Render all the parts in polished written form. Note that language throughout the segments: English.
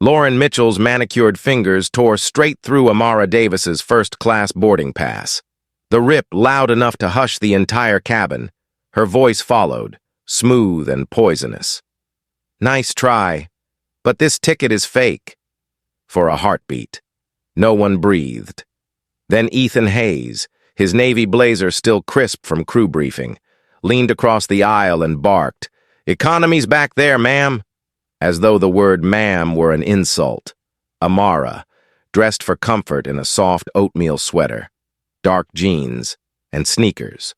Lauren Mitchell's manicured fingers tore straight through Amara Davis's first-class boarding pass. The rip loud enough to hush the entire cabin. Her voice followed, smooth and poisonous. "Nice try, but this ticket is fake." For a heartbeat. No one breathed. Then Ethan Hayes, his navy blazer still crisp from crew briefing, leaned across the aisle and barked, "Economy's back there, ma'am," as though the word ma'am were an insult. Amara, dressed for comfort in a soft oatmeal sweater, dark jeans, and sneakers,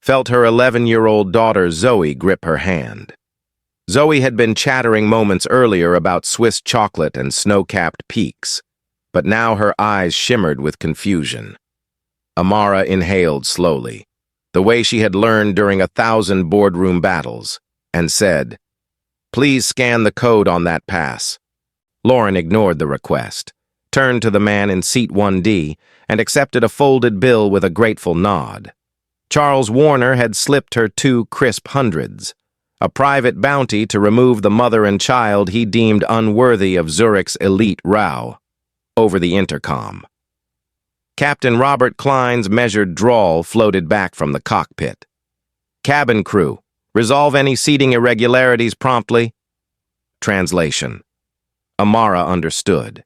felt her 11-year-old daughter Zoe grip her hand. Zoe had been chattering moments earlier about Swiss chocolate and snow-capped peaks, but now her eyes shimmered with confusion. Amara inhaled slowly, the way she had learned during 1,000 boardroom battles, and said, "Please scan the code on that pass." Lauren ignored the request, turned to the man in seat 1D, and accepted a folded bill with a grateful nod. Charles Warner had slipped her 2 crisp hundreds, a private bounty to remove the mother and child he deemed unworthy of Zurich's elite row, over the intercom. Captain Robert Klein's measured drawl floated back from the cockpit. "Cabin crew, resolve any seating irregularities promptly." Translation. Amara understood.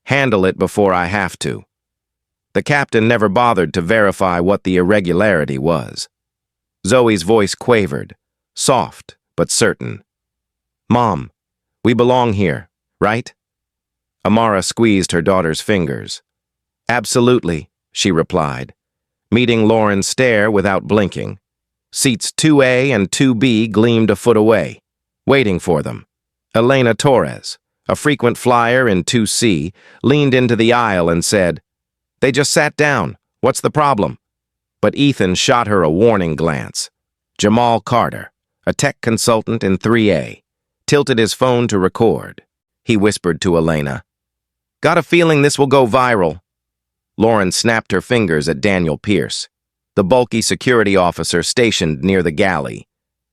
"Handle it before I have to." The captain never bothered to verify what the irregularity was. Zoe's voice quavered, soft but certain. "Mom, we belong here, right?" Amara squeezed her daughter's fingers. "Absolutely," she replied, meeting Lauren's stare without blinking. Seats 2A and 2B gleamed a foot away, waiting for them. Elena Torres, a frequent flyer in 2C, leaned into the aisle and said, "They just sat down. What's the problem?" But Ethan shot her a warning glance. Jamal Carter, a tech consultant in 3A, tilted his phone to record. He whispered to Elena, "Got a feeling this will go viral." Lauren snapped her fingers at Daniel Pierce, the bulky security officer stationed near the galley,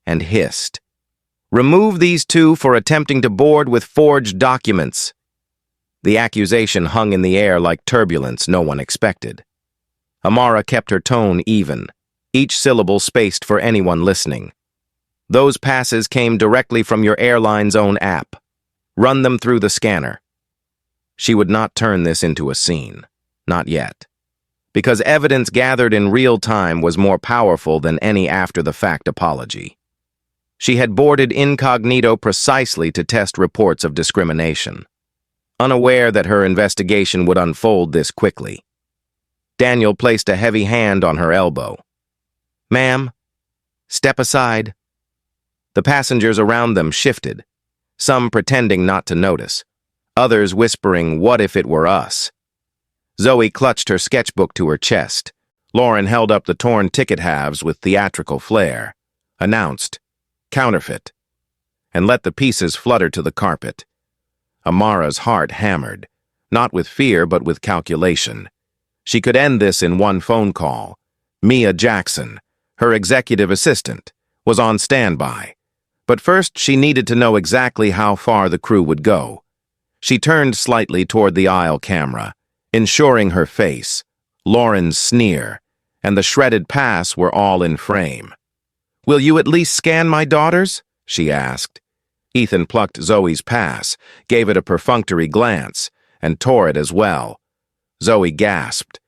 and hissed, "Remove these 2 for attempting to board with forged documents." The accusation hung in the air like turbulence no one expected. Amara kept her tone even, each syllable spaced for anyone listening. "Those passes came directly from your airline's own app. Run them through the scanner." She would not turn this into a scene. Not yet. Because evidence gathered in real time was more powerful than any after-the-fact apology. She had boarded incognito precisely to test reports of discrimination, unaware that her investigation would unfold this quickly. Daniel placed a heavy hand on her elbow. "Ma'am, step aside." The passengers around them shifted, some pretending not to notice, others whispering, "What if it were us?" Zoe clutched her sketchbook to her chest. Lauren held up the torn ticket halves with theatrical flair, announced, "Counterfeit," and let the pieces flutter to the carpet. Amara's heart hammered, not with fear but with calculation. She could end this in one phone call. Mia Jackson, her executive assistant, was on standby. But first she needed to know exactly how far the crew would go. She turned slightly toward the aisle camera, ensuring her face, Lauren's sneer, and the shredded pass were all in frame. "Will you at least scan my daughters?" she asked. Ethan plucked Zoe's pass, gave it a perfunctory glance, and tore it as well. Zoe gasped.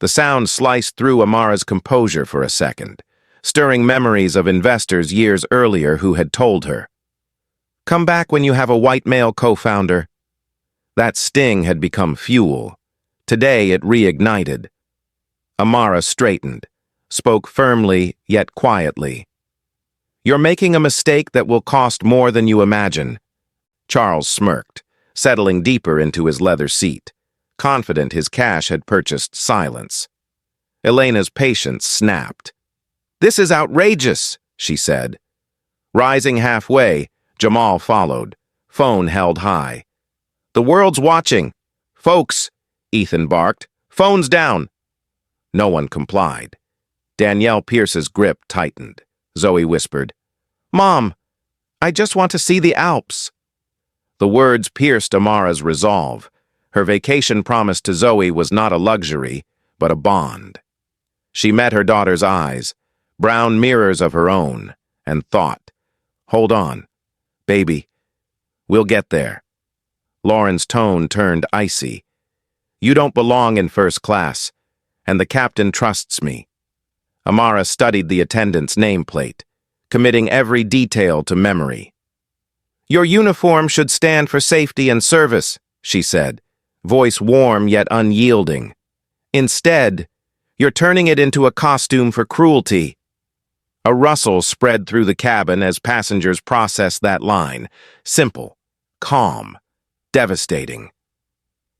The sound sliced through Amara's composure for a second, stirring memories of investors years earlier who had told her, "Come back when you have a white male co-founder." That sting had become fuel. Today it reignited. Amara straightened, spoke firmly yet quietly. "You're making a mistake that will cost more than you imagine." Charles smirked, settling deeper into his leather seat, confident his cash had purchased silence. Elena's patience snapped. "This is outrageous," she said. Rising halfway, Jamal followed, phone held high. "The world's watching. Folks," Ethan barked, "phones down." No one complied. Danielle Pierce's grip tightened. Zoe whispered, "Mom, I just want to see the Alps." The words pierced Amara's resolve. Her vacation promise to Zoe was not a luxury, but a bond. She met her daughter's eyes, brown mirrors of her own, and thought, "Hold on, baby, we'll get there." Lauren's tone turned icy. "You don't belong in first class, and the captain trusts me." Amara studied the attendant's nameplate, committing every detail to memory. "Your uniform should stand for safety and service," she said, voice warm yet unyielding. "Instead, you're turning it into a costume for cruelty." A rustle spread through the cabin as passengers processed that line. Simple, calm, devastating.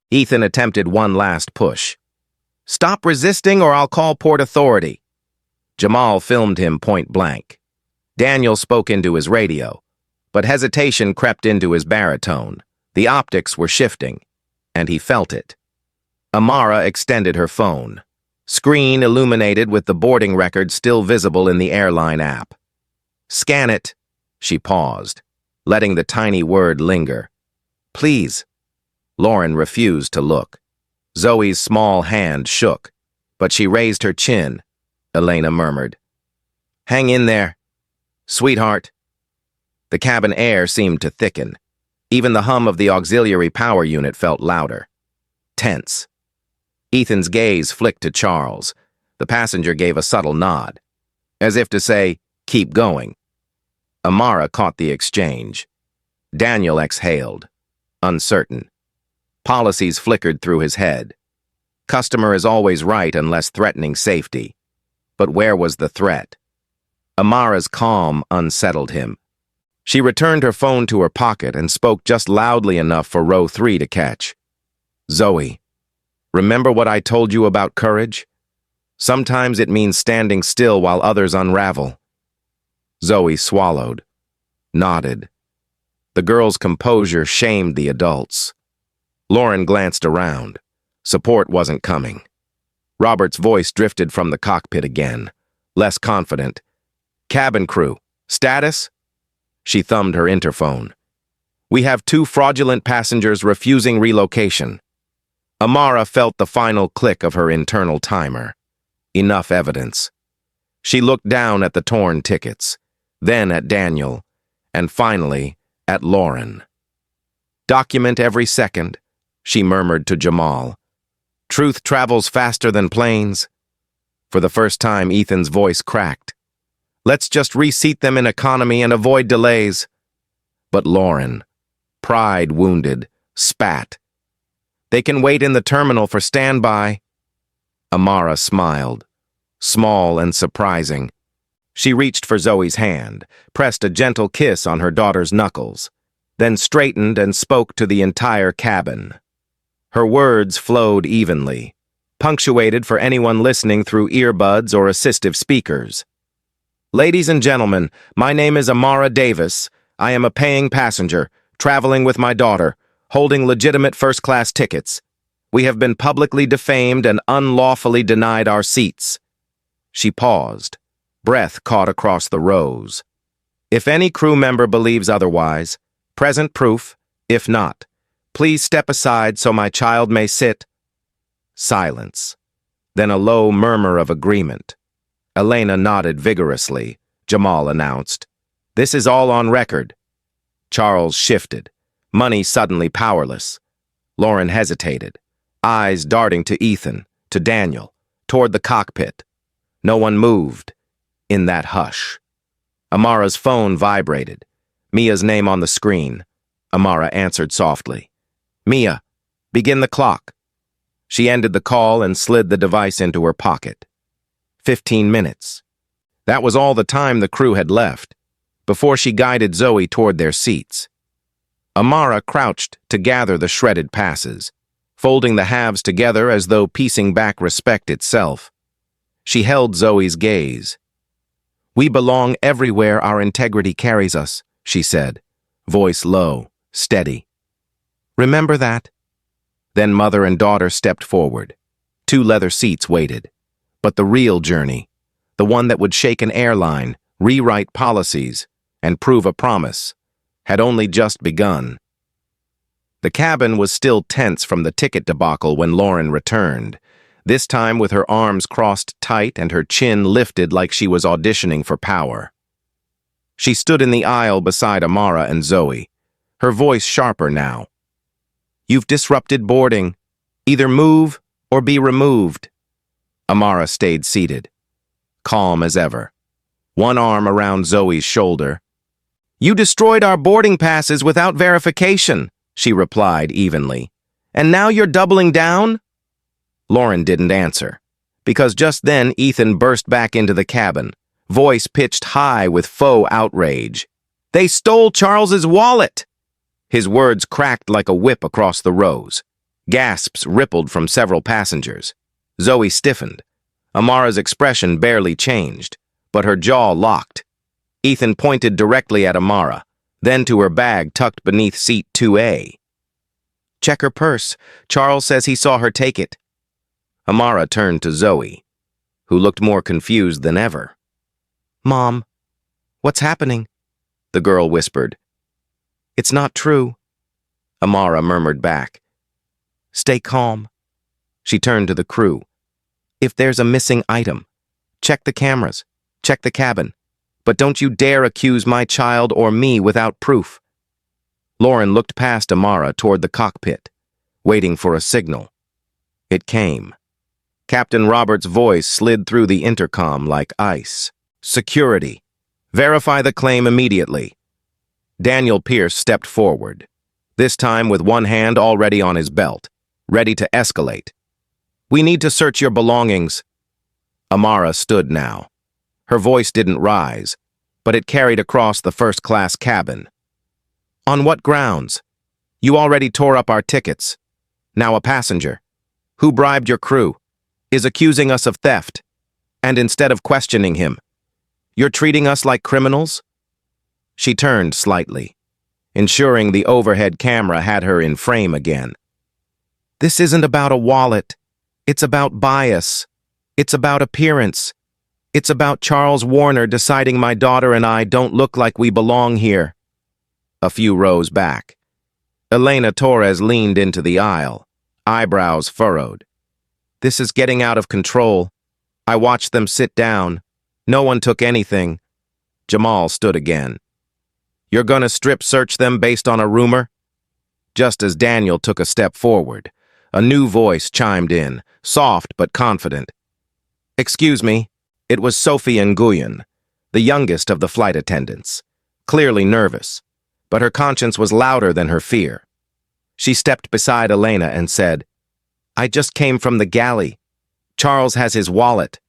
Ethan attempted one last push. "Stop resisting or I'll call Port Authority." Jamal filmed him point blank. Daniel spoke into his radio, but hesitation crept into his baritone. The optics were shifting, and he felt it. Amara extended her phone, screen illuminated with the boarding record still visible in the airline app. "Scan it," she paused, letting the tiny word linger. "Please." Lauren refused to look. Zoe's small hand shook, but she raised her chin. Elena murmured, "Hang in there, sweetheart." The cabin air seemed to thicken. Even the hum of the auxiliary power unit felt louder. Tense. Ethan's gaze flicked to Charles. The passenger gave a subtle nod, as if to say, "Keep going." Amara caught the exchange. Daniel exhaled, uncertain. Policies flickered through his head. Customer is always right unless threatening safety. But where was the threat? Amara's calm unsettled him. She returned her phone to her pocket and spoke just loudly enough for row 3 to catch. "Zoe, remember what I told you about courage? Sometimes it means standing still while others unravel." Zoe swallowed, nodded. The girl's composure shamed the adults. Lauren glanced around. Support wasn't coming. Robert's voice drifted from the cockpit again, less confident. "Cabin crew, status?" She thumbed her interphone. "We have 2 fraudulent passengers refusing relocation." Amara felt the final click of her internal timer. Enough evidence. She looked down at the torn tickets, then at Daniel, and finally at Lauren. "Document every second," she murmured to Jamal. "Truth travels faster than planes." For the first time, Ethan's voice cracked. "Let's just reseat them in economy and avoid delays." But Lauren, pride wounded, spat. "They can wait in the terminal for standby." Amara smiled, small and surprising. She reached for Zoe's hand, pressed a gentle kiss on her daughter's knuckles, then straightened and spoke to the entire cabin. Her words flowed evenly, punctuated for anyone listening through earbuds or assistive speakers. "Ladies and gentlemen, my name is Amara Davis. I am a paying passenger, traveling with my daughter, holding legitimate first-class tickets. We have been publicly defamed and unlawfully denied our seats." She paused, breath caught across the rows. "If any crew member believes otherwise, present proof. If not, please step aside so my child may sit." Silence. Then a low murmur of agreement. Elena nodded vigorously. Jamal announced, "This is all on record." Charles shifted, money suddenly powerless. Lauren hesitated, eyes darting to Ethan, to Daniel, toward the cockpit. No one moved. In that hush. Amara's phone vibrated. Mia's name on the screen. Amara answered softly. "Mia, begin the clock." She ended the call and slid the device into her pocket. 15 minutes. That was all the time the crew had left, before she guided Zoe toward their seats. Amara crouched to gather the shredded passes, folding the halves together as though piecing back respect itself. She held Zoe's gaze. "We belong everywhere our integrity carries us," she said, voice low, steady. "Remember that?" Then mother and daughter stepped forward. 2 leather seats waited. But the real journey, the one that would shake an airline, rewrite policies, and prove a promise, had only just begun. The cabin was still tense from the ticket debacle when Lauren returned, this time with her arms crossed tight and her chin lifted like she was auditioning for power. She stood in the aisle beside Amara and Zoe, her voice sharper now. "You've disrupted boarding. Either move or be removed." Amara stayed seated, calm as ever, one arm around Zoe's shoulder. "You destroyed our boarding passes without verification," she replied evenly. "And now you're doubling down?" Lauren didn't answer, because just then Ethan burst back into the cabin, voice pitched high with faux outrage. "They stole Charles's wallet!" His words cracked like a whip across the rows. Gasps rippled from several passengers. Zoe stiffened. Amara's expression barely changed, but her jaw locked. Ethan pointed directly at Amara, then to her bag tucked beneath seat 2A. "Check her purse. Charles says he saw her take it." Amara turned to Zoe, who looked more confused than ever. "Mom, what's happening?" the girl whispered. "It's not true," Amara murmured back. "Stay calm." She turned to the crew. "If there's a missing item, check the cameras, check the cabin, but don't you dare accuse my child or me without proof." Lauren looked past Amara toward the cockpit, waiting for a signal. It came. Captain Roberts' voice slid through the intercom like ice. "Security. Verify the claim immediately." Daniel Pierce stepped forward, this time with one hand already on his belt, ready to escalate. "We need to search your belongings." Amara stood now. Her voice didn't rise, but it carried across the first-class cabin. "On what grounds? You already tore up our tickets. Now a passenger, who bribed your crew, is accusing us of theft, and instead of questioning him, you're treating us like criminals?" She turned slightly, ensuring the overhead camera had her in frame again. "This isn't about a wallet. It's about bias. It's about appearance. It's about Charles Warner deciding my daughter and I don't look like we belong here." A few rows back, Elena Torres leaned into the aisle, eyebrows furrowed. "This is getting out of control. I watched them sit down. No one took anything." Jamal stood again. "You're gonna strip search them based on a rumor?" Just as Daniel took a step forward, a new voice chimed in, soft but confident. "Excuse me." It was Sophie Nguyen, the youngest of the flight attendants, clearly nervous, but her conscience was louder than her fear. She stepped beside Elena and said, "I just came from the galley. Charles has his wallet.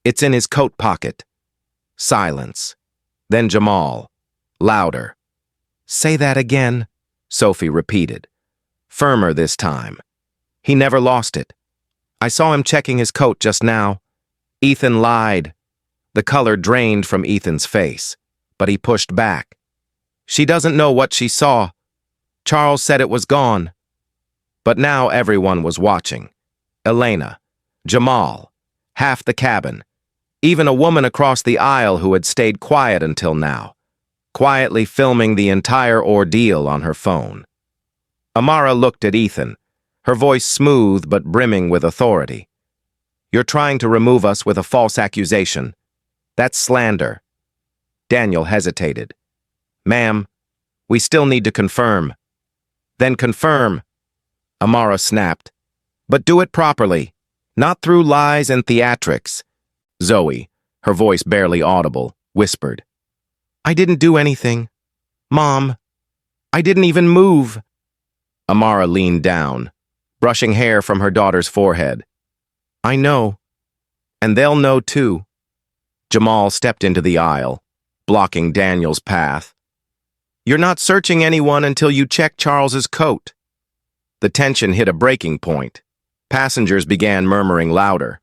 It's in his coat pocket." Silence. Then Jamal, louder. "Say that again," Sophie repeated, firmer this time. "He never lost it. I saw him checking his coat just now." Ethan lied. The color drained from Ethan's face, but he pushed back. "She doesn't know what she saw. Charles said it was gone." But now everyone was watching. Elena, Jamal, half the cabin, even a woman across the aisle who had stayed quiet until now, quietly filming the entire ordeal on her phone. Amara looked at Ethan, her voice smooth but brimming with authority. "You're trying to remove us with a false accusation. That's slander." Daniel hesitated. "Ma'am, we still need to confirm." "Then confirm," Amara snapped. "But do it properly, not through lies and theatrics." Zoe, her voice barely audible, whispered, "I didn't do anything. Mom, I didn't even move." Amara leaned down, brushing hair from her daughter's forehead. "I know, and they'll know too." Jamal stepped into the aisle, blocking Daniel's path. "You're not searching anyone until you check Charles's coat." The tension hit a breaking point. Passengers began murmuring louder.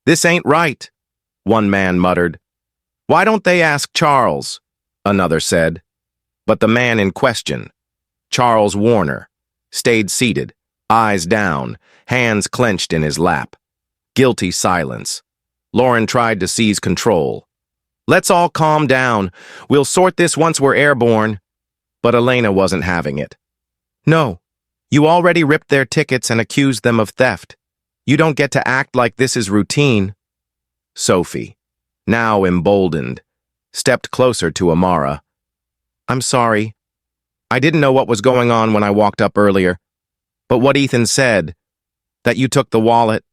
"This ain't right," one man muttered. "Why don't they ask Charles?" another said. But the man in question, Charles Warner, stayed seated, eyes down, hands clenched in his lap. Guilty silence. Lauren tried to seize control. "Let's all calm down. We'll sort this once we're airborne." But Elena wasn't having it. "No, You already ripped their tickets and accused them of theft. You don't get to act like this is routine. Sophie, now emboldened, stepped closer to Amara. I'm sorry. I didn't know what was going on when I walked up earlier. But what Ethan said, that you took the wallet,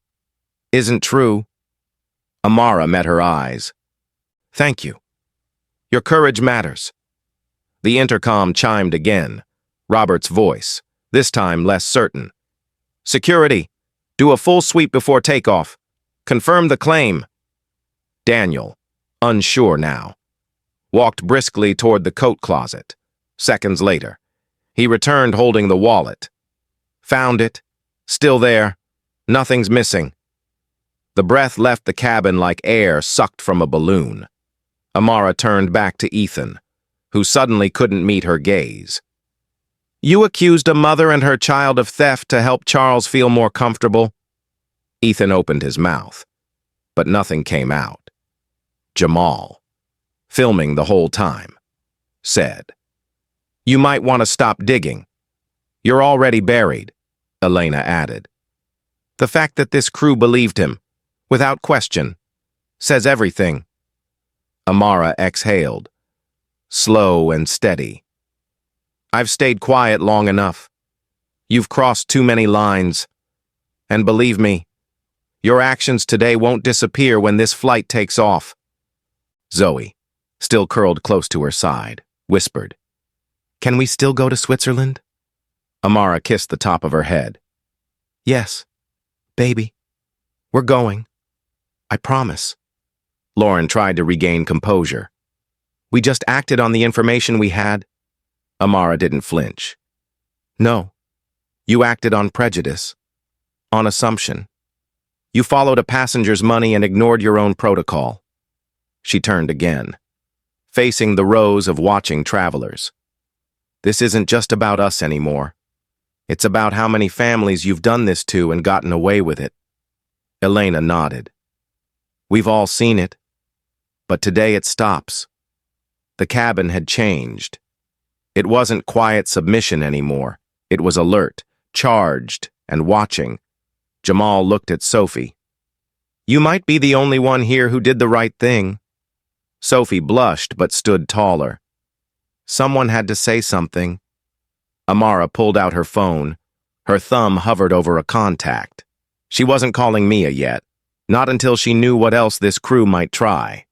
isn't true. Amara met her eyes. Thank you. Your courage matters. The intercom chimed again, Robert's voice, this time less certain. Security, do a full sweep before takeoff. Confirm the claim. Daniel, unsure now, walked briskly toward the coat closet. Seconds later, he returned holding the wallet. Found it. Still there. Nothing's missing. The breath left the cabin like air sucked from a balloon. Amara turned back to Ethan, who suddenly couldn't meet her gaze. You accused a mother and her child of theft to help Charles feel more comfortable. Ethan opened his mouth, but nothing came out. Jamal, filming the whole time, said, You might want to stop digging. You're already buried, Elena added. The fact that this crew believed him, without question, says everything. Amara exhaled, slow and steady. I've stayed quiet long enough. You've crossed too many lines. And believe me, your actions today won't disappear when this flight takes off. Zoe, still curled close to her side, whispered, Can we still go to Switzerland? Amara kissed the top of her head. Yes, baby. We're going. I promise. Lauren tried to regain composure. We just acted on the information we had. Amara didn't flinch. No, you acted on prejudice, on assumption. You followed a passenger's money and ignored your own protocol. She turned again, facing the rows of watching travelers. This isn't just about us anymore. It's about how many families you've done this to and gotten away with it. Elena nodded. We've all seen it. But today it stops. The cabin had changed. It wasn't quiet submission anymore. It was alert, charged, and watching. Jamal looked at Sophie. You might be the only one here who did the right thing. Sophie blushed but stood taller. Someone had to say something. Amara pulled out her phone. Her thumb hovered over a contact. She wasn't calling Mia yet, not until she knew what else this crew might try.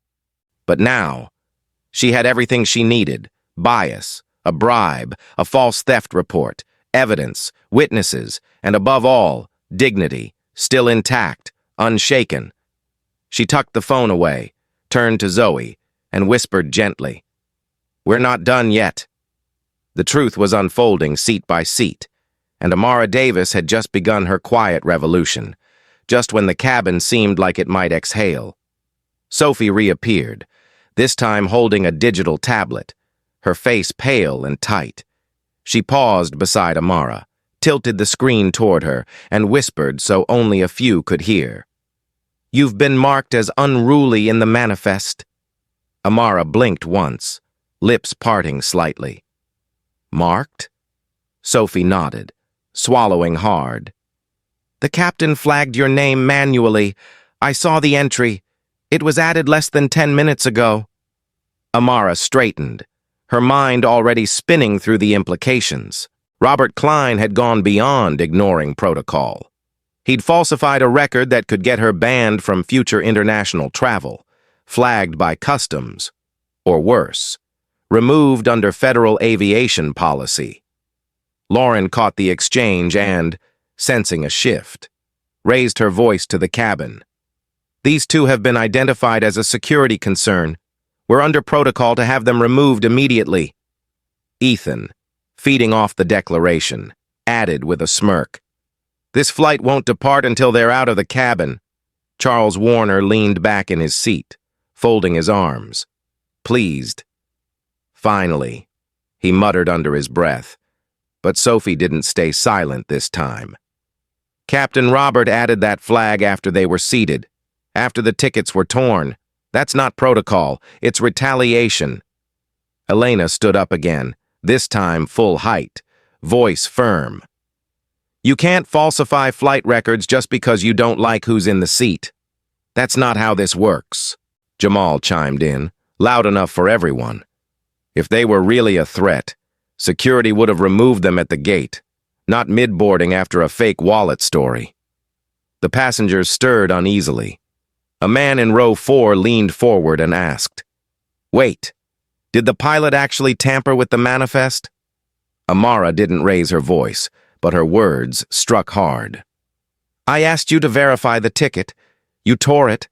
But now, she had everything she needed: bias, a bribe, a false theft report, evidence, witnesses, and above all, dignity, still intact, unshaken. She tucked the phone away, turned to Zoe, and whispered gently, We're not done yet. The truth was unfolding seat by seat, and Amara Davis had just begun her quiet revolution, just when the cabin seemed like it might exhale. Sophie reappeared, this time holding a digital tablet, her face pale and tight. She paused beside Amara, tilted the screen toward her, and whispered so only a few could hear. You've been marked as unruly in the manifest. Amara blinked once, lips parting slightly. Marked? Sophie nodded, swallowing hard. The captain flagged your name manually. I saw the entry. It was added less than 10 minutes ago. Amara straightened, her mind already spinning through the implications. Robert Klein had gone beyond ignoring protocol. He'd falsified a record that could get her banned from future international travel, flagged by customs, or worse, removed under federal aviation policy. Lauren caught the exchange and, sensing a shift, raised her voice to the cabin. These two have been identified as a security concern. We're under protocol to have them removed immediately. Ethan, feeding off the declaration, added with a smirk. This flight won't depart until they're out of the cabin. Charles Warner leaned back in his seat, folding his arms, pleased. Finally, he muttered under his breath, but Sophie didn't stay silent this time. Captain Robert added that flag after they were seated, after the tickets were torn. That's not protocol, it's retaliation. Elena stood up again, this time full height, voice firm. You can't falsify flight records just because you don't like who's in the seat. That's not how this works. Jamal chimed in, loud enough for everyone. If they were really a threat, security would have removed them at the gate, not mid-boarding after a fake wallet story. The passengers stirred uneasily. A man in row 4 leaned forward and asked, "Wait, did the pilot actually tamper with the manifest?" Amara didn't raise her voice, but her words struck hard. "I asked you to verify the ticket. You tore it.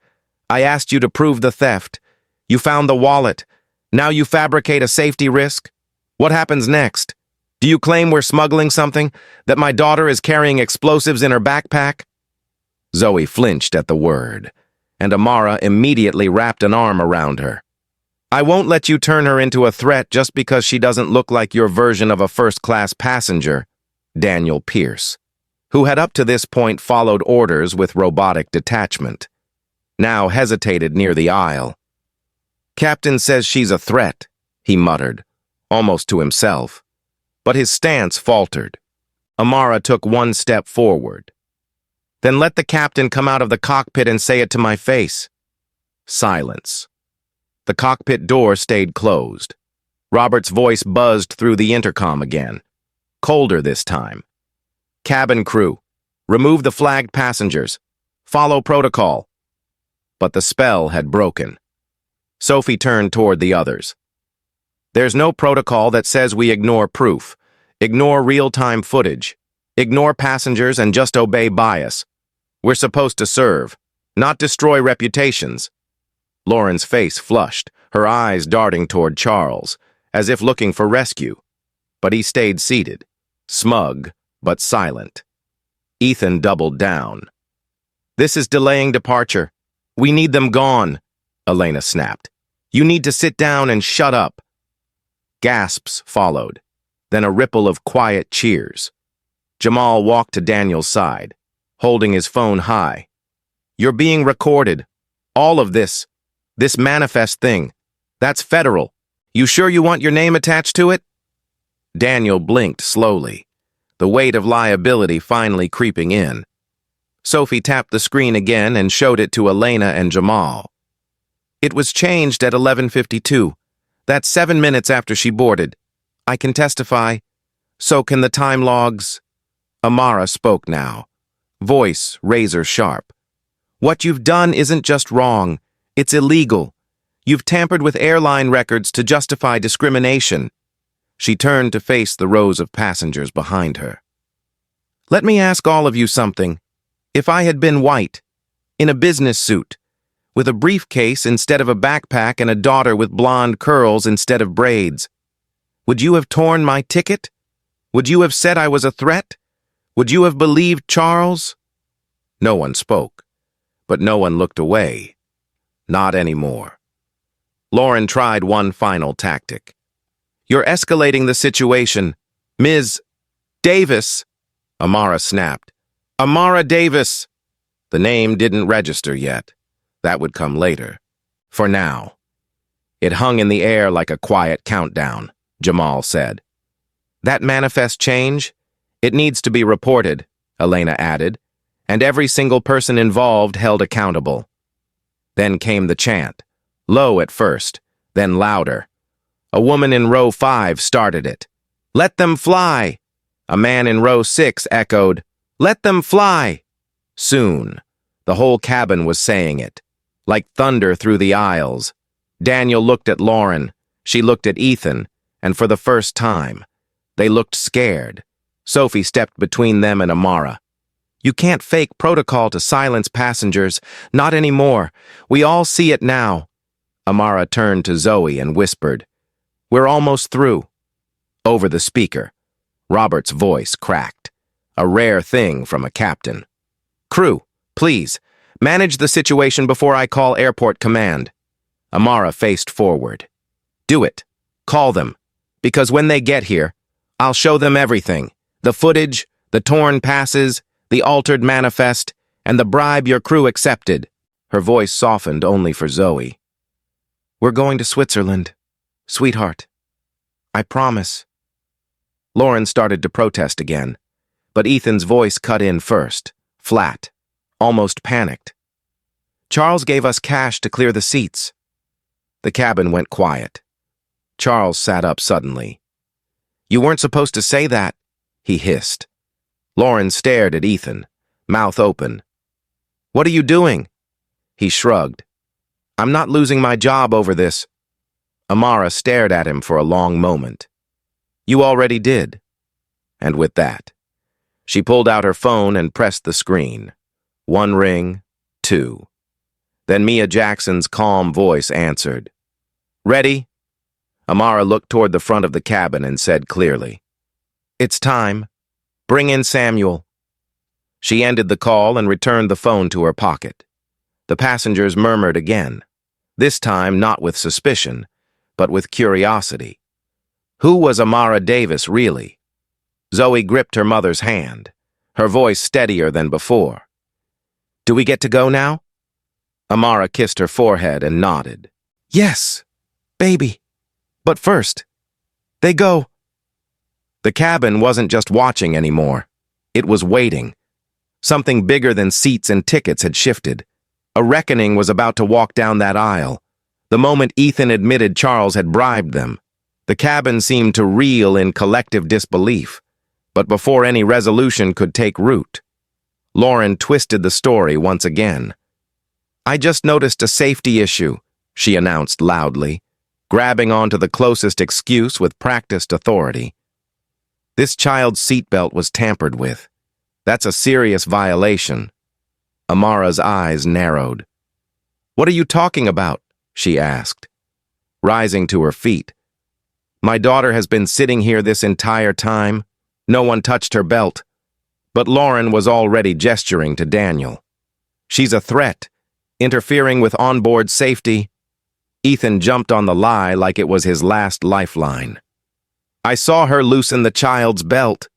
I asked you to prove the theft. You found the wallet. Now you fabricate a safety risk? What happens next? Do you claim we're smuggling something? That my daughter is carrying explosives in her backpack?" Zoe flinched at the word, and Amara immediately wrapped an arm around her. "I won't let you turn her into a threat just because she doesn't look like your version of a first-class passenger," Daniel Pierce, who had up to this point followed orders with robotic detachment, now hesitated near the aisle. "Captain says she's a threat," he muttered, almost to himself, but his stance faltered. Amara took one step forward. "Then let the captain come out of the cockpit and say it to my face." Silence. The cockpit door stayed closed. Robert's voice buzzed through the intercom again, colder this time. "Cabin crew, remove the flagged passengers. Follow protocol." But the spell had broken. Sophie turned toward the others. "There's no protocol that says we ignore proof, ignore real-time footage, ignore passengers and just obey bias. We're supposed to serve, not destroy reputations." Lauren's face flushed, her eyes darting toward Charles, as if looking for rescue. But he stayed seated, smug but silent. Ethan doubled down. "This is delaying departure. We need them gone," Elena snapped. "You need to sit down and shut up." Gasps followed, then a ripple of quiet cheers. Jamal walked to Daniel's side, holding his phone high. "You're being recorded. All of this manifest thing. That's federal. You sure you want your name attached to it?" Daniel blinked slowly, the weight of liability finally creeping in. Sophie tapped the screen again and showed it to Elena and Jamal. "It was changed at 11:52. That's 7 minutes after she boarded. I can testify. So can the time logs." Amara spoke now, voice razor sharp. "What you've done isn't just wrong. It's illegal. You've tampered with airline records to justify discrimination." She turned to face the rows of passengers behind her. "Let me ask all of you something. If I had been white, in a business suit, with a briefcase instead of a backpack and a daughter with blonde curls instead of braids, would you have torn my ticket? Would you have said I was a threat? Would you have believed Charles?" No one spoke, but no one looked away. Not anymore. Lauren tried one final tactic. "You're escalating the situation. Ms. Davis," Amara snapped. "Amara Davis." The name didn't register yet. That would come later. For now. It hung in the air like a quiet countdown, Jamal said. "That manifest change? It needs to be reported," Elena added, "and every single person involved held accountable." Then came the chant, low at first, then louder. A woman in row 5 started it. "Let them fly!" A man in row 6 echoed, "Let them fly!" Soon, the whole cabin was saying it, like thunder through the aisles. Daniel looked at Lauren, she looked at Ethan, and for the first time, they looked scared. Sophie stepped between them and Amara. "You can't fake protocol to silence passengers, not anymore. We all see it now." Amara turned to Zoe and whispered, "We're almost through." Over the speaker, Robert's voice cracked, a rare thing from a captain. "Crew, please, manage the situation before I call airport command." Amara faced forward. "Do it. Call them. Because when they get here, I'll show them everything. The footage, the torn passes, the altered manifest, and the bribe your crew accepted." Her voice softened only for Zoe. "We're going to Switzerland, sweetheart. I promise." Lauren started to protest again, But Ethan's voice cut in first, flat, almost panicked. Charles gave us cash to clear the seats. The cabin went quiet. Charles sat up suddenly. You weren't supposed to say that, he hissed. Lauren stared at Ethan, mouth open. What are you doing? He shrugged. I'm not losing my job over this. Amara stared at him for a long moment. You already did. And with that, she pulled out her phone and pressed the screen. 1 ring, 2. Then Mia Jackson's calm voice answered. Ready? Amara looked toward the front of the cabin and said clearly, It's time. Bring in Samuel. She ended the call and returned the phone to her pocket. The passengers murmured again, this time not with suspicion, but with curiosity. Who was Amara Davis really? Zoe gripped her mother's hand, her voice steadier than before. Do we get to go now? Amara kissed her forehead and nodded. Yes, baby. But first, they go. The cabin wasn't just watching anymore. It was waiting. Something bigger than seats and tickets had shifted. A reckoning was about to walk down that aisle. The moment Ethan admitted Charles had bribed them, the cabin seemed to reel in collective disbelief. But before any resolution could take root, Lauren twisted the story once again. I just noticed a safety issue, she announced loudly, grabbing onto the closest excuse with practiced authority. This child's seatbelt was tampered with. That's a serious violation. Amara's eyes narrowed. What are you talking about? She asked, rising to her feet. My daughter has been sitting here this entire time. No one touched her belt. But Lauren was already gesturing to Daniel. She's a threat, interfering with onboard safety. Ethan jumped on the lie like it was his last lifeline. I saw her loosen the child's belt.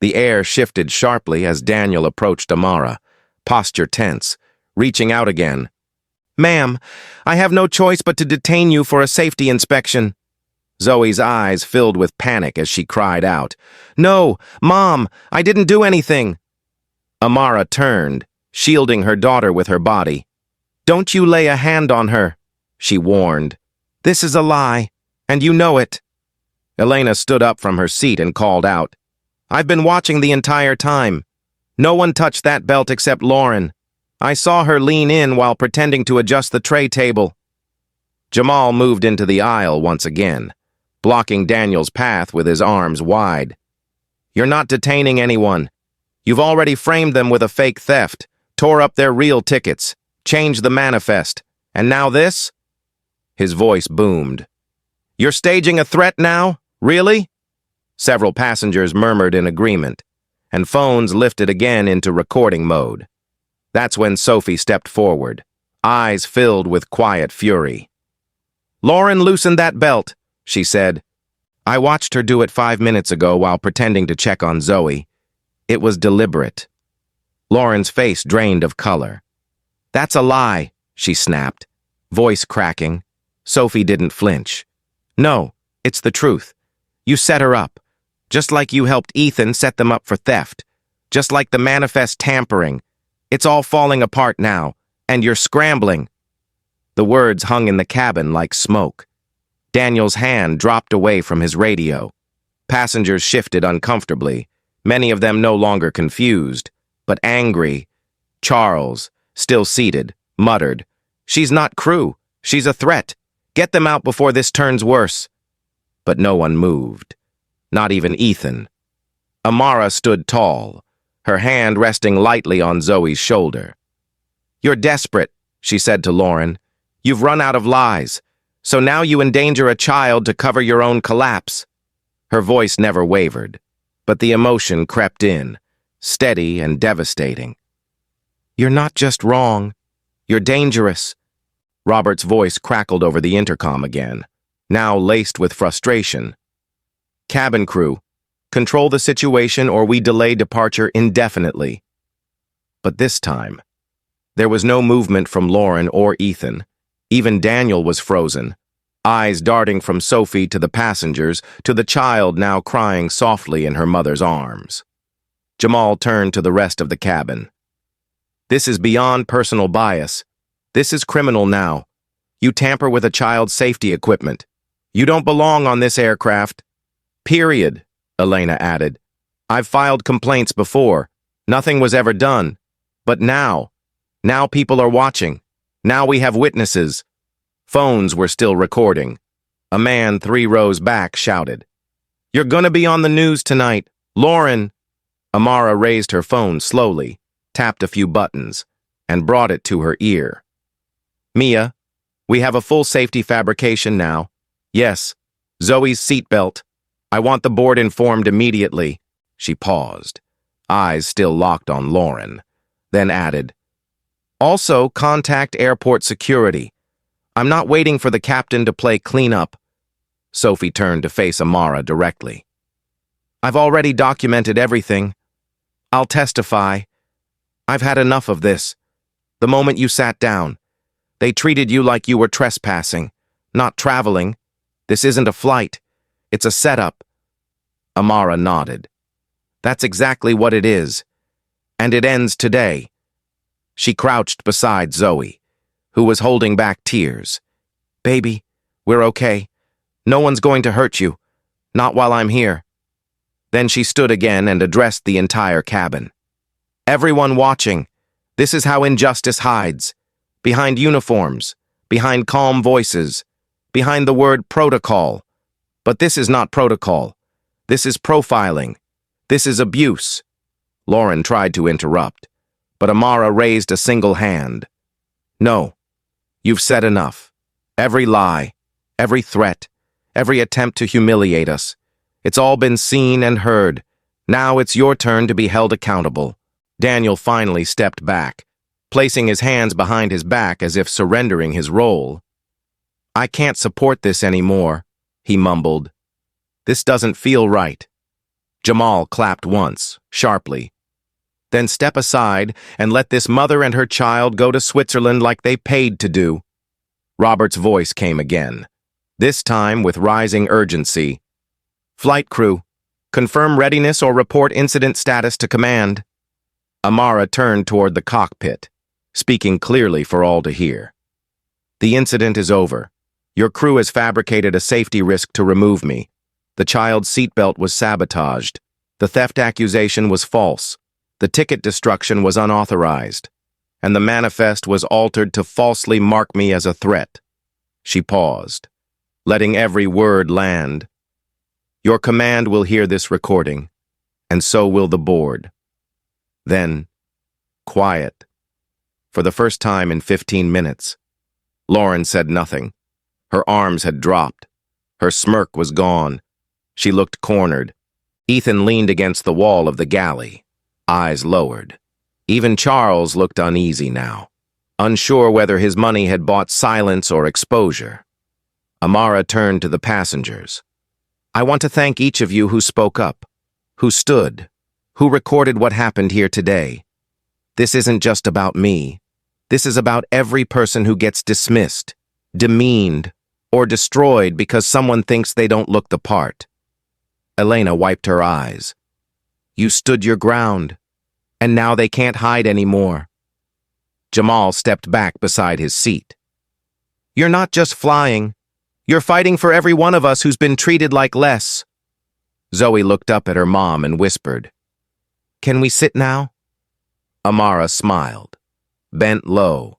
The air shifted sharply as Daniel approached Amara, posture tense, reaching out again. Ma'am, I have no choice but to detain you for a safety inspection. Zoe's eyes filled with panic as she cried out. No, Mom, I didn't do anything. Amara turned, shielding her daughter with her body. Don't you lay a hand on her, she warned. This is a lie, and you know it. Elena stood up from her seat and called out. I've been watching the entire time. No one touched that belt except Lauren. I saw her lean in while pretending to adjust the tray table. Jamal moved into the aisle once again, blocking Daniel's path with his arms wide. You're not detaining anyone. You've already framed them with a fake theft, tore up their real tickets, changed the manifest, and now this? His voice boomed. You're staging a threat now? Really? Several passengers murmured in agreement, and phones lifted again into recording mode. That's when Sophie stepped forward, eyes filled with quiet fury. Lauren loosened that belt, she said. I watched her do it 5 minutes ago while pretending to check on Zoe. It was deliberate. Lauren's face drained of color. That's a lie, she snapped, voice cracking. Sophie didn't flinch. No, it's the truth. You set her up, just like you helped Ethan set them up for theft, just like the manifest tampering. It's all falling apart now, and you're scrambling. The words hung in the cabin like smoke. Daniel's hand dropped away from his radio. Passengers shifted uncomfortably, many of them no longer confused, but angry. Charles, still seated, muttered, She's not crew. She's a threat. Get them out before this turns worse. But no one moved. Not even Ethan. Amara stood tall, her hand resting lightly on Zoe's shoulder. You're desperate, she said to Lauren. You've run out of lies, so now you endanger a child to cover your own collapse. Her voice never wavered, but the emotion crept in, steady and devastating. You're not just wrong. You're dangerous. Robert's voice crackled over the intercom again, now laced with frustration. Cabin crew, control the situation or we delay departure indefinitely. But this time, there was no movement from Lauren or Ethan. Even Daniel was frozen, eyes darting from Sophie to the passengers to the child now crying softly in her mother's arms. Jamal turned to the rest of the cabin. This is beyond personal bias. This is criminal now. You tamper with a child's safety equipment. You don't belong on this aircraft. Period, Elena added. I've filed complaints before. Nothing was ever done. But now people are watching. Now we have witnesses. Phones were still recording. A man 3 rows back shouted, "You're gonna be on the news tonight, Lauren." Amara raised her phone slowly, tapped a few buttons, and brought it to her ear. "Mia, we have a full safety fabrication now. Yes, Zoe's seatbelt. I want the board informed immediately." She paused, eyes still locked on Lauren, then added, "Also, contact airport security. I'm not waiting for the captain to play cleanup." Sophie turned to face Amara directly. "I've already documented everything. I'll testify. I've had enough of this. The moment you sat down, they treated you like you were trespassing, not traveling. This isn't a flight. It's a setup." Amara nodded. "That's exactly what it is. And it ends today." She crouched beside Zoe, who was holding back tears. "Baby, we're okay. No one's going to hurt you. Not while I'm here." Then she stood again and addressed the entire cabin. "Everyone watching, this is how injustice hides. Behind uniforms, behind calm voices, behind the word protocol. But this is not protocol. This is profiling. This is abuse." Lauren tried to interrupt, but Amara raised a single hand. "No, you've said enough. Every lie, every threat, every attempt to humiliate us. It's all been seen and heard. Now it's your turn to be held accountable." Daniel finally stepped back, placing his hands behind his back as if surrendering his role. "I can't support this anymore," he mumbled. "This doesn't feel right." Jamal clapped once, sharply. "Then step aside and let this mother and her child go to Switzerland like they paid to do." Robert's voice came again, this time with rising urgency. "Flight crew, confirm readiness or report incident status to command." Amara turned toward the cockpit, speaking clearly for all to hear. "The incident is over. Your crew has fabricated a safety risk to remove me. The child's seatbelt was sabotaged. The theft accusation was false. The ticket destruction was unauthorized. And the manifest was altered to falsely mark me as a threat." She paused, letting every word land. "Your command will hear this recording, and so will the board." Then, quiet. For the first time in 15 minutes, Lauren said nothing. Her arms had dropped. Her smirk was gone. She looked cornered. Ethan leaned against the wall of the galley, eyes lowered. Even Charles looked uneasy now, unsure whether his money had bought silence or exposure. Amara turned to the passengers. "I want to thank each of you who spoke up, who stood, who recorded what happened here today. This isn't just about me. This is about every person who gets dismissed, demeaned, or destroyed because someone thinks they don't look the part." Elena wiped her eyes. "You stood your ground, and now they can't hide anymore." Jamal stepped back beside his seat. "You're not just flying. You're fighting for every one of us who's been treated like less." Zoe looked up at her mom and whispered, "Can we sit now?" Amara smiled, bent low,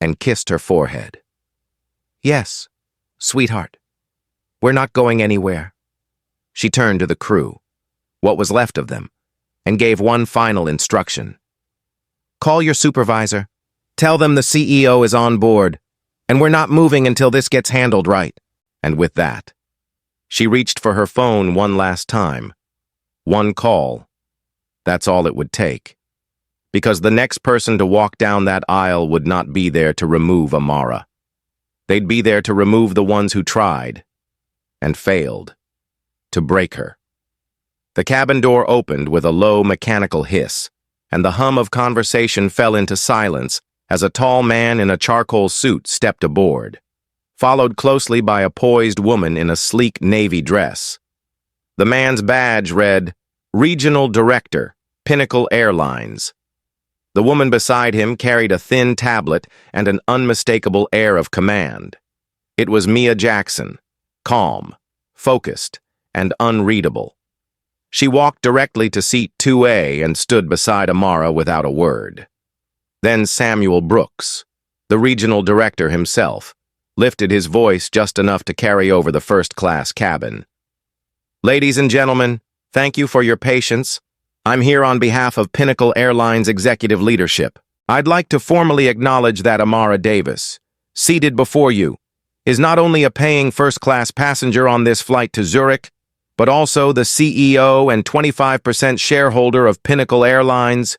and kissed her forehead. "Yes, sweetheart. We're not going anywhere." She turned to the crew, what was left of them, and gave one final instruction. "Call your supervisor. Tell them the CEO is on board, and we're not moving until this gets handled right." And with that, she reached for her phone one last time. One call. That's all it would take. Because the next person to walk down that aisle would not be there to remove Amara. They'd be there to remove the ones who tried and failed to break her. The cabin door opened with a low mechanical hiss, and the hum of conversation fell into silence as a tall man in a charcoal suit stepped aboard, followed closely by a poised woman in a sleek navy dress. The man's badge read, "Regional Director, Pinnacle Airlines. The woman beside him carried a thin tablet and an unmistakable air of command. It was Mia Jackson, calm, focused, and unreadable. She walked directly to seat 2A and stood beside Amara without a word. Then Samuel Brooks, the regional director himself, lifted his voice just enough to carry over the first-class cabin. "Ladies and gentlemen, thank you for your patience. I'm here on behalf of Pinnacle Airlines executive leadership. I'd like to formally acknowledge that Amara Davis, seated before you, is not only a paying first-class passenger on this flight to Zurich, but also the CEO and 25% shareholder of Pinnacle Airlines."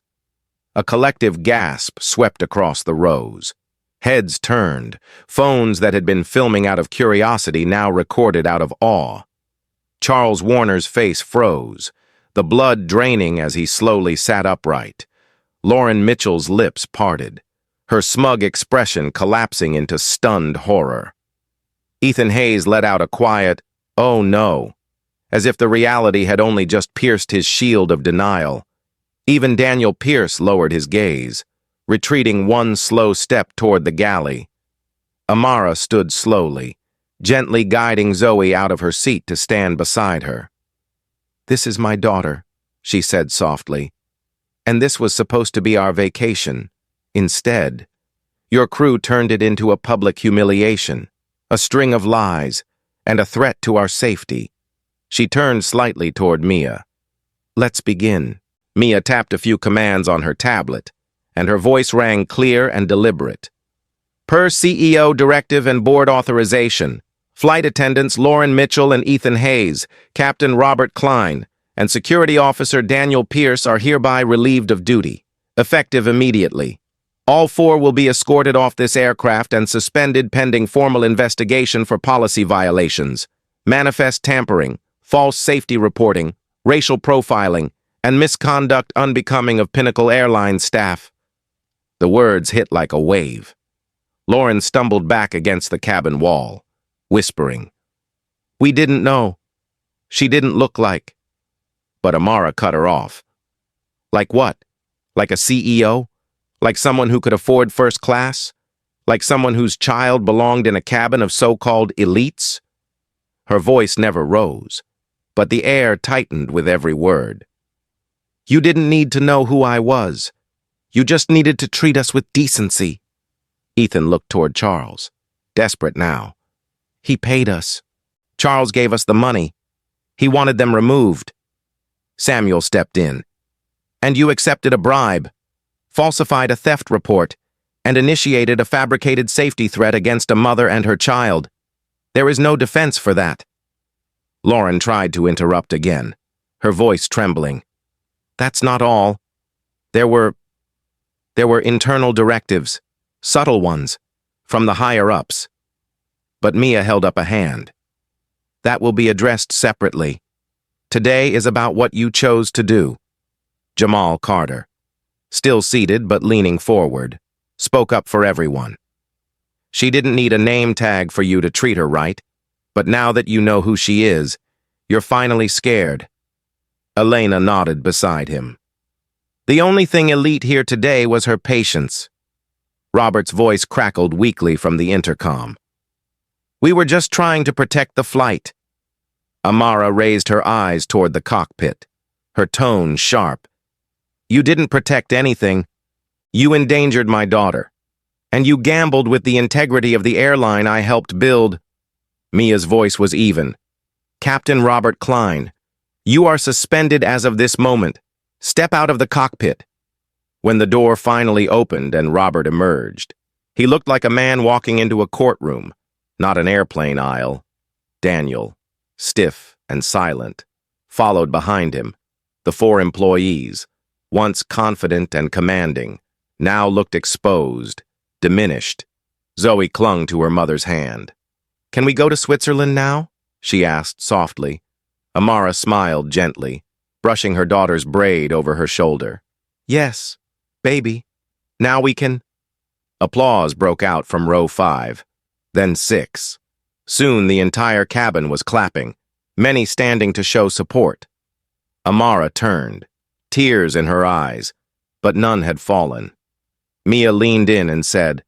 A collective gasp swept across the rows. Heads turned, phones that had been filming out of curiosity now recorded out of awe. Charles Warner's face froze, the blood draining as he slowly sat upright. Lauren Mitchell's lips parted, her smug expression collapsing into stunned horror. Ethan Hayes let out a quiet, "Oh no," as if the reality had only just pierced his shield of denial. Even Daniel Pierce lowered his gaze, retreating one slow step toward the galley. Amara stood slowly, gently guiding Zoe out of her seat to stand beside her. "This is my daughter," she said softly, "and this was supposed to be our vacation. Instead, your crew turned it into a public humiliation, a string of lies, and a threat to our safety." She turned slightly toward Mia. "Let's begin." Mia tapped a few commands on her tablet, and her voice rang clear and deliberate. "Per CEO directive and board authorization, flight attendants Lauren Mitchell and Ethan Hayes, Captain Robert Klein, and Security Officer Daniel Pierce are hereby relieved of duty, effective immediately. All four will be escorted off this aircraft and suspended pending formal investigation for policy violations, manifest tampering, false safety reporting, racial profiling, and misconduct unbecoming of Pinnacle Airlines staff." The words hit like a wave. Lauren stumbled back against the cabin wall, whispering, "We didn't know. She didn't look like." But Amara cut her off. "Like what? Like a CEO? Like someone who could afford first class? Like someone whose child belonged in a cabin of so-called elites?" Her voice never rose, but the air tightened with every word. "You didn't need to know who I was. You just needed to treat us with decency." Ethan looked toward Charles, desperate now. "He paid us. Charles gave us the money. He wanted them removed." Samuel stepped in. "And you accepted a bribe, falsified a theft report, and initiated a fabricated safety threat against a mother and her child. There is no defense for that." Lauren tried to interrupt again, her voice trembling. "That's not all. There were internal directives, subtle ones, from the higher-ups." But Mia held up a hand. "That will be addressed separately. Today is about what you chose to do." Jamal Carter, still seated but leaning forward, spoke up for everyone. "She didn't need a name tag for you to treat her right, but now that you know who she is, you're finally scared." Elena nodded beside him. "The only thing elite here today was her patience." Robert's voice crackled weakly from the intercom. "We were just trying to protect the flight." Amara raised her eyes toward the cockpit, her tone sharp. "You didn't protect anything. You endangered my daughter. And you gambled with the integrity of the airline I helped build." Mia's voice was even. "Captain Robert Klein, you are suspended as of this moment. Step out of the cockpit." When the door finally opened and Robert emerged, he looked like a man walking into a courtroom, not an airplane aisle. Daniel, stiff and silent, followed behind him. The four employees, once confident and commanding, now looked exposed, diminished. Zoe clung to her mother's hand. "Can we go to Switzerland now?" she asked softly. Amara smiled gently, brushing her daughter's braid over her shoulder. "Yes, baby. Now we can—" Applause broke out from row 5, then 6. Soon the entire cabin was clapping, many standing to show support. Amara turned, tears in her eyes, but none had fallen. Mia leaned in and said,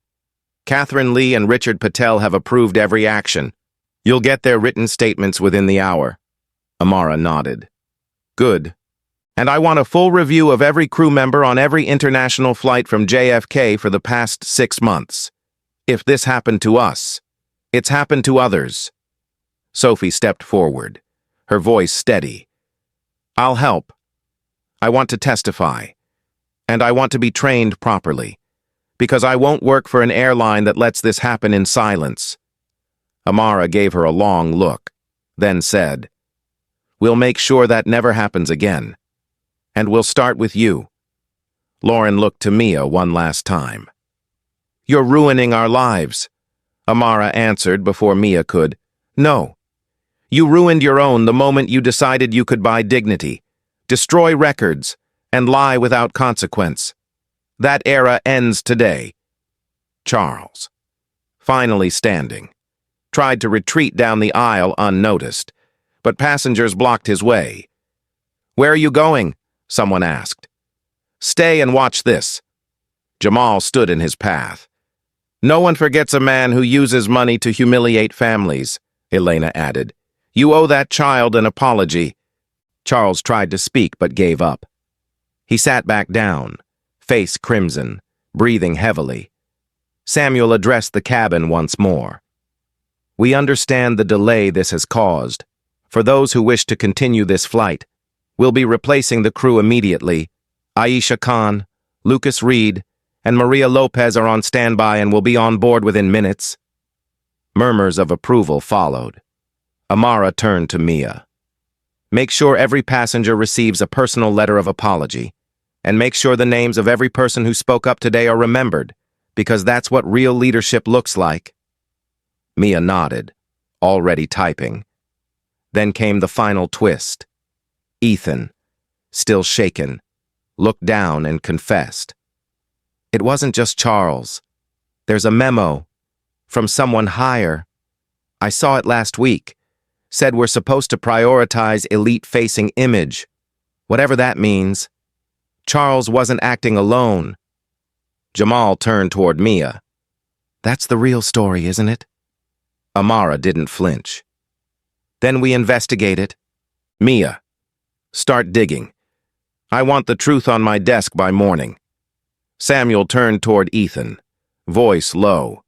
"Catherine Lee and Richard Patel have approved every action. You'll get their written statements within the hour." Amara nodded. "Good. And I want a full review of every crew member on every international flight from JFK for the past 6 months. If this happened to us, it's happened to others." Sophie stepped forward, her voice steady. "I'll help. I want to testify. And I want to be trained properly, because I won't work for an airline that lets this happen in silence." Amara gave her a long look, then said, "We'll make sure that never happens again. And we'll start with you." Lauren looked to Mia one last time. "You're ruining our lives," Amara answered before Mia could. "No. You ruined your own the moment you decided you could buy dignity, destroy records, and lie without consequence. That era ends today." Charles, finally standing, tried to retreat down the aisle unnoticed, but passengers blocked his way. "Where are you going?" someone asked. "Stay and watch this." Jamal stood in his path. "No one forgets a man who uses money to humiliate families," Elena added. "You owe that child an apology." Charles tried to speak but gave up. He sat back down, face crimson, breathing heavily. Samuel addressed the cabin once more. "We understand the delay this has caused. For those who wish to continue this flight, we'll be replacing the crew immediately. Aisha Khan, Lucas Reed, and Maria Lopez are on standby and will be on board within minutes." Murmurs of approval followed. Amara turned to Mia. "Make sure every passenger receives a personal letter of apology, and make sure the names of every person who spoke up today are remembered, because that's what real leadership looks like." Mia nodded, already typing. Then came the final twist. Ethan, still shaken, looked down and confessed. "It wasn't just Charles. There's a memo from someone higher. I saw it last week. Said we're supposed to prioritize elite-facing image, whatever that means. Charles wasn't acting alone." Jamal turned toward Mia. "That's the real story, isn't it?" Amara didn't flinch. "Then we investigate it. Mia, start digging. I want the truth on my desk by morning." Samuel turned toward Ethan, voice low.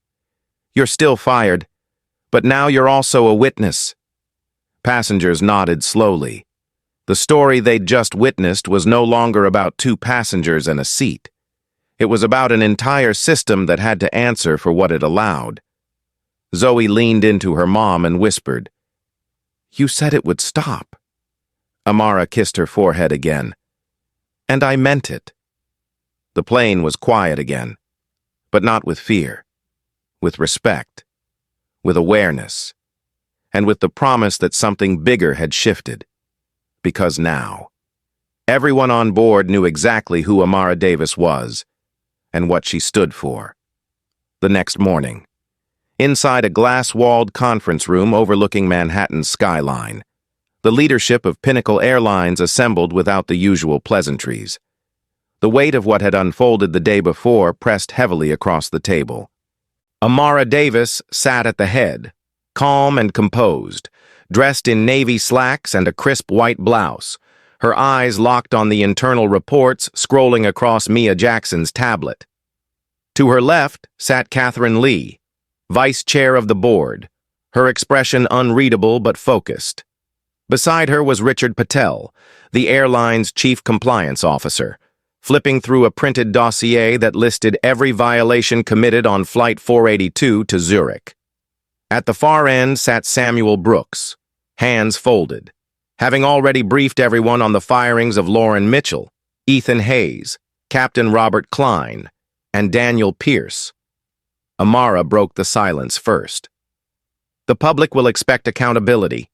"You're still fired, but now you're also a witness." Passengers nodded slowly. The story they'd just witnessed was no longer about 2 passengers and a seat. It was about an entire system that had to answer for what it allowed. Zoe leaned into her mom and whispered, "You said it would stop." Amara kissed her forehead again. "And I meant it." The plane was quiet again, but not with fear, with respect, with awareness, and with the promise that something bigger had shifted. Because now, everyone on board knew exactly who Amara Davis was and what she stood for. The next morning, inside a glass-walled conference room overlooking Manhattan's skyline, the leadership of Pinnacle Airlines assembled without the usual pleasantries. The weight of what had unfolded the day before pressed heavily across the table. Amara Davis sat at the head, calm and composed, dressed in navy slacks and a crisp white blouse, her eyes locked on the internal reports scrolling across Mia Jackson's tablet. To her left sat Catherine Lee, vice chair of the board, her expression unreadable but focused. Beside her was Richard Patel, the airline's chief compliance officer, flipping through a printed dossier that listed every violation committed on Flight 482 to Zurich. At the far end sat Samuel Brooks, hands folded, having already briefed everyone on the firings of Lauren Mitchell, Ethan Hayes, Captain Robert Klein, and Daniel Pierce. Amara broke the silence first. "The public will expect accountability,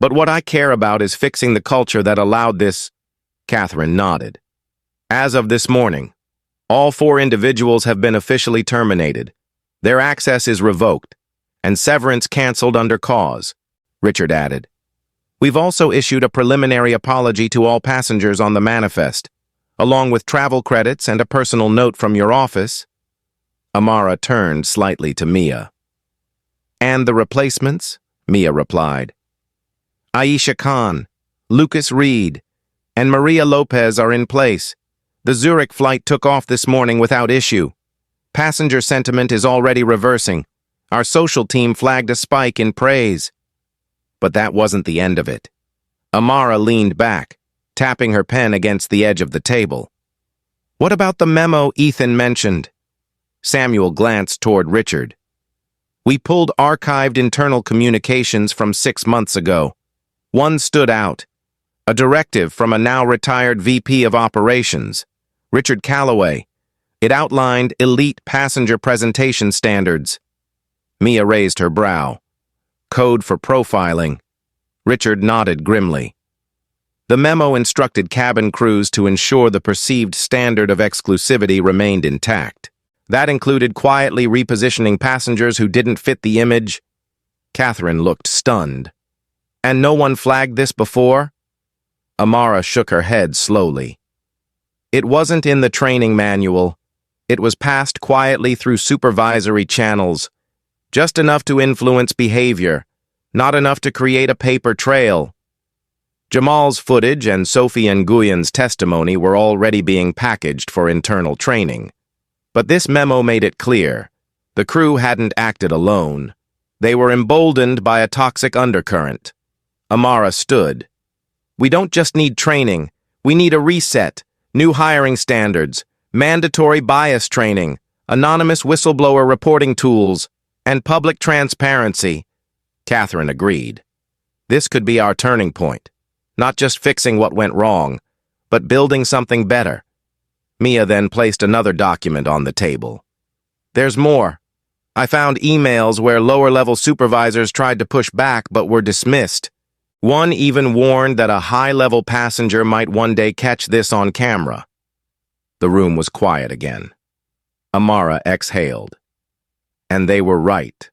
but what I care about is fixing the culture that allowed this." Catherine nodded. "As of this morning, all 4 individuals have been officially terminated. Their access is revoked, and severance canceled under cause," Richard added. "We've also issued a preliminary apology to all passengers on the manifest. along with travel credits and a personal note from your office. Amara turned slightly to Mia. And the replacements? Mia replied. Aisha Khan, Lucas Reed, and Maria Lopez are in place. The Zurich flight took off this morning without issue. Passenger sentiment is already reversing. Our social team flagged a spike in praise. But that wasn't the end of it. Amara leaned back, tapping her pen against the edge of the table. What about the memo Ethan mentioned? Samuel glanced toward Richard. We pulled archived internal communications from 6 months ago. One stood out. A directive from a now-retired VP of Operations, Richard Calloway. It outlined elite passenger presentation standards. Mia raised her brow. Code for profiling. Richard nodded grimly. The memo instructed cabin crews to ensure the perceived standard of exclusivity remained intact. That included quietly repositioning passengers who didn't fit the image. Catherine looked stunned. And no one flagged this before? Amara shook her head slowly. It wasn't in the training manual. It was passed quietly through supervisory channels, just enough to influence behavior, not enough to create a paper trail. Jamal's footage and Sophie Nguyen's testimony were already being packaged for internal training. But this memo made it clear. The crew hadn't acted alone. They were emboldened by a toxic undercurrent. Amara stood. We don't just need training. We need a reset, new hiring standards, mandatory bias training, anonymous whistleblower reporting tools, and public transparency. Catherine agreed. This could be our turning point. Not just fixing what went wrong, but building something better. Mia then placed another document on the table. There's more. I found emails where lower-level supervisors tried to push back but were dismissed. One even warned that a high-level passenger might one day catch this on camera. The room was quiet again. Amara exhaled. And they were right.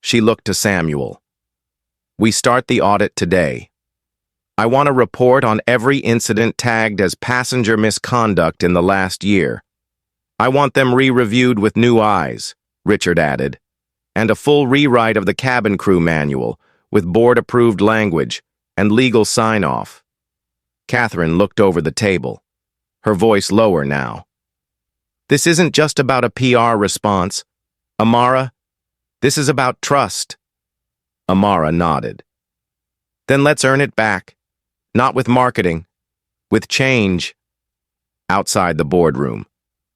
She looked to Samuel. We start the audit today. I want a report on every incident tagged as passenger misconduct in the last year. I want them re-reviewed with new eyes, Richard added, and a full rewrite of the cabin crew manual with board-approved language and legal sign-off. Catherine looked over the table, her voice lower now. This isn't just about a PR response. Amara, this is about trust. Amara nodded. Then let's earn it back. Not with marketing, with change. Outside the boardroom,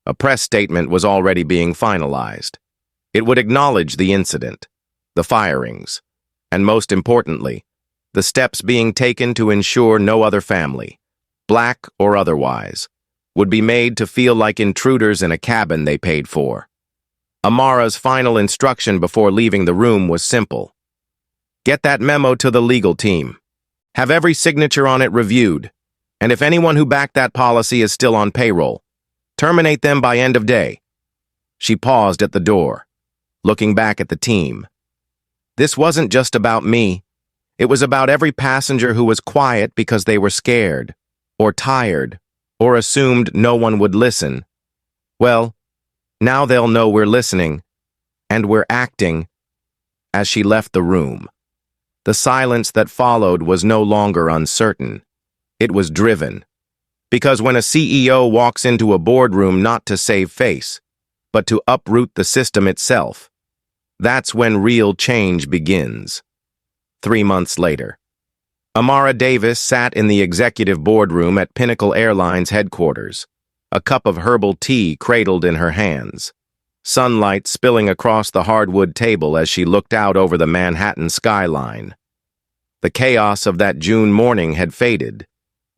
a press statement was already being finalized. It would acknowledge the incident, the firings, and most importantly, the steps being taken to ensure no other family, black or otherwise, would be made to feel like intruders in a cabin they paid for. Amara's final instruction before leaving the room was simple. Get that memo to the legal team. Have every signature on it reviewed, and if anyone who backed that policy is still on payroll, terminate them by end of day. She paused at the door, looking back at the team. This wasn't just about me. It was about every passenger who was quiet because they were scared, or tired, or assumed no one would listen. Well, now they'll know we're listening, and we're acting. As she left the room, the silence that followed was no longer uncertain. It was driven. Because when a CEO walks into a boardroom not to save face, but to uproot the system itself, that's when real change begins. 3 months later, Amara Davis sat in the executive boardroom at Pinnacle Airlines headquarters, a cup of herbal tea cradled in her hands, sunlight spilling across the hardwood table as she looked out over the Manhattan skyline. The chaos of that June morning had faded,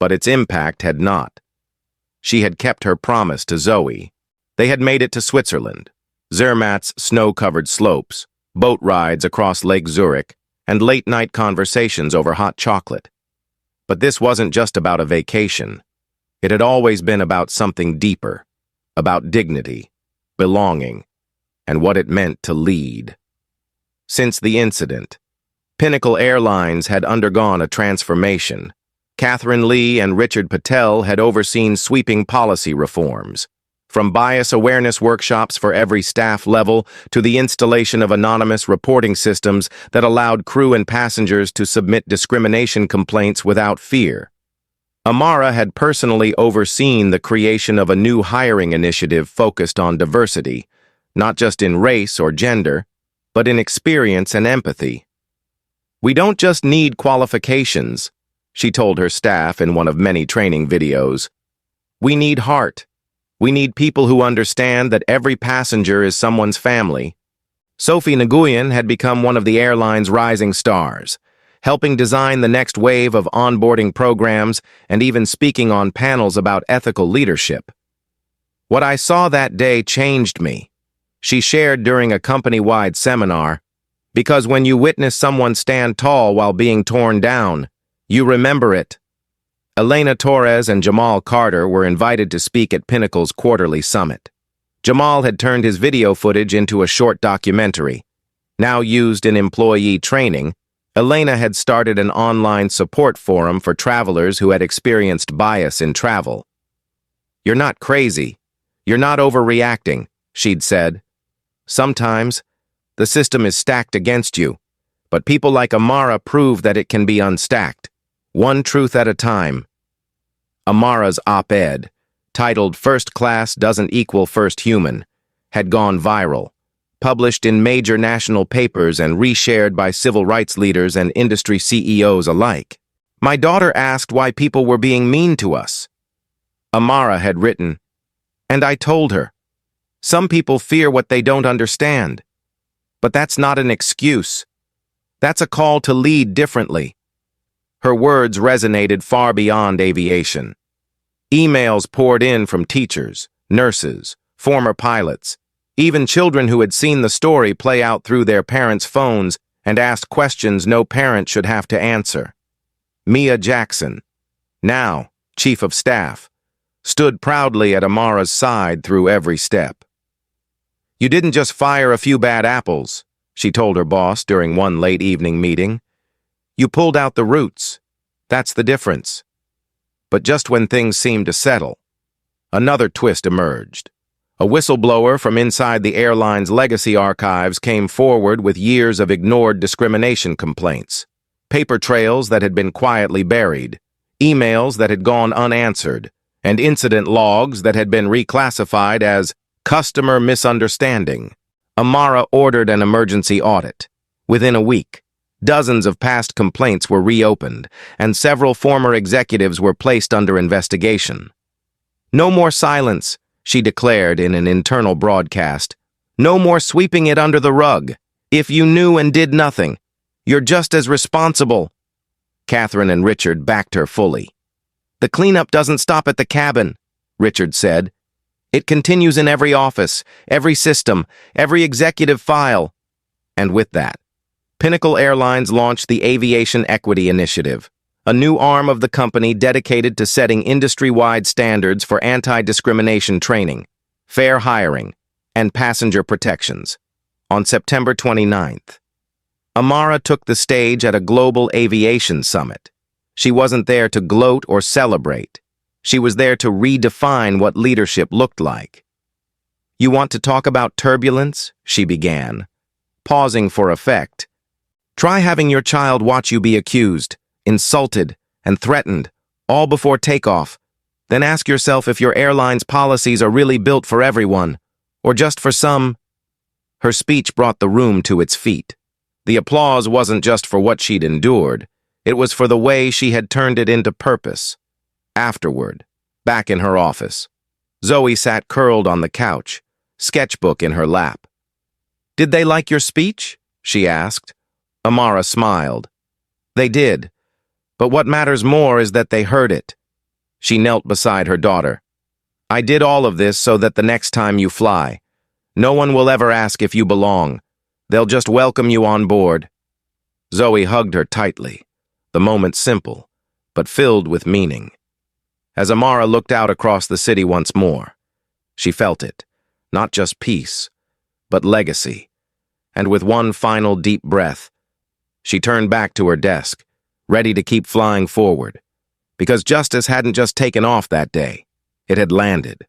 but its impact had not. She had kept her promise to Zoe. They had made it to Switzerland, Zermatt's snow-covered slopes, boat rides across Lake Zurich, and late-night conversations over hot chocolate. But this wasn't just about a vacation. It had always been about something deeper, about dignity, belonging, and what it meant to lead. Since the incident, Pinnacle Airlines had undergone a transformation, Catherine Lee and Richard Patel had overseen sweeping policy reforms, from bias awareness workshops for every staff level to the installation of anonymous reporting systems that allowed crew and passengers to submit discrimination complaints without fear. Amara had personally overseen the creation of a new hiring initiative focused on diversity, not just in race or gender, but in experience and empathy. "We don't just need qualifications," she told her staff in one of many training videos. "We need heart. We need people who understand that every passenger is someone's family." Sophie Nguyen had become one of the airline's rising stars, helping design the next wave of onboarding programs and even speaking on panels about ethical leadership. "What I saw that day changed me," she shared during a company-wide seminar, "because when you witness someone stand tall while being torn down, you remember it." Elena Torres and Jamal Carter were invited to speak at Pinnacle's quarterly summit. Jamal had turned his video footage into a short documentary. Now used in employee training, Elena had started an online support forum for travelers who had experienced bias in travel. "You're not crazy. You're not overreacting," she'd said. "Sometimes, the system is stacked against you, but people like Amara prove that it can be unstacked, one truth at a time." Amara's op-ed, titled "First Class Doesn't Equal First Human," had gone viral, published in major national papers and reshared by civil rights leaders and industry CEOs alike. "My daughter asked why people were being mean to us," Amara had written, "and I told her, some people fear what they don't understand. But that's not an excuse. That's a call to lead differently." Her words resonated far beyond aviation. Emails poured in from teachers, nurses, former pilots, even children who had seen the story play out through their parents' phones and asked questions no parent should have to answer. Mia Jackson, now Chief of Staff, stood proudly at Amara's side through every step. "You didn't just fire a few bad apples," she told her boss during one late evening meeting. "You pulled out the roots. That's the difference." But just when things seemed to settle, another twist emerged. A whistleblower from inside the airline's legacy archives came forward with years of ignored discrimination complaints, paper trails that had been quietly buried, emails that had gone unanswered, and incident logs that had been reclassified as customer misunderstanding. Amara ordered an emergency audit. Within a week, dozens of past complaints were reopened, and several former executives were placed under investigation. "No more silence," she declared in an internal broadcast. "No more sweeping it under the rug. If you knew and did nothing, you're just as responsible." Catherine and Richard backed her fully. "The cleanup doesn't stop at the cabin," Richard said. "It continues in every office, every system, every executive file." And with that, Pinnacle Airlines launched the Aviation Equity Initiative, a new arm of the company dedicated to setting industry-wide standards for anti-discrimination training, fair hiring, and passenger protections. On September 29th, Amara took the stage at a global aviation summit. She wasn't there to gloat or celebrate. She was there to redefine what leadership looked like. "You want to talk about turbulence?" she began, pausing for effect. "Try having your child watch you be accused, insulted, and threatened, all before takeoff. Then ask yourself if your airline's policies are really built for everyone, or just for some." Her speech brought the room to its feet. The applause wasn't just for what she'd endured, it was for the way she had turned it into purpose. Afterward, back in her office, Zoe sat curled on the couch, sketchbook in her lap. "Did they like your speech?" she asked. Amara smiled. "They did. But what matters more is that they heard it." She knelt beside her daughter. "I did all of this so that the next time you fly, no one will ever ask if you belong. They'll just welcome you on board." Zoe hugged her tightly, the moment simple, but filled with meaning. As Amara looked out across the city once more, she felt it, not just peace, but legacy. And with one final deep breath, she turned back to her desk, ready to keep flying forward, because justice hadn't just taken off that day. It had landed.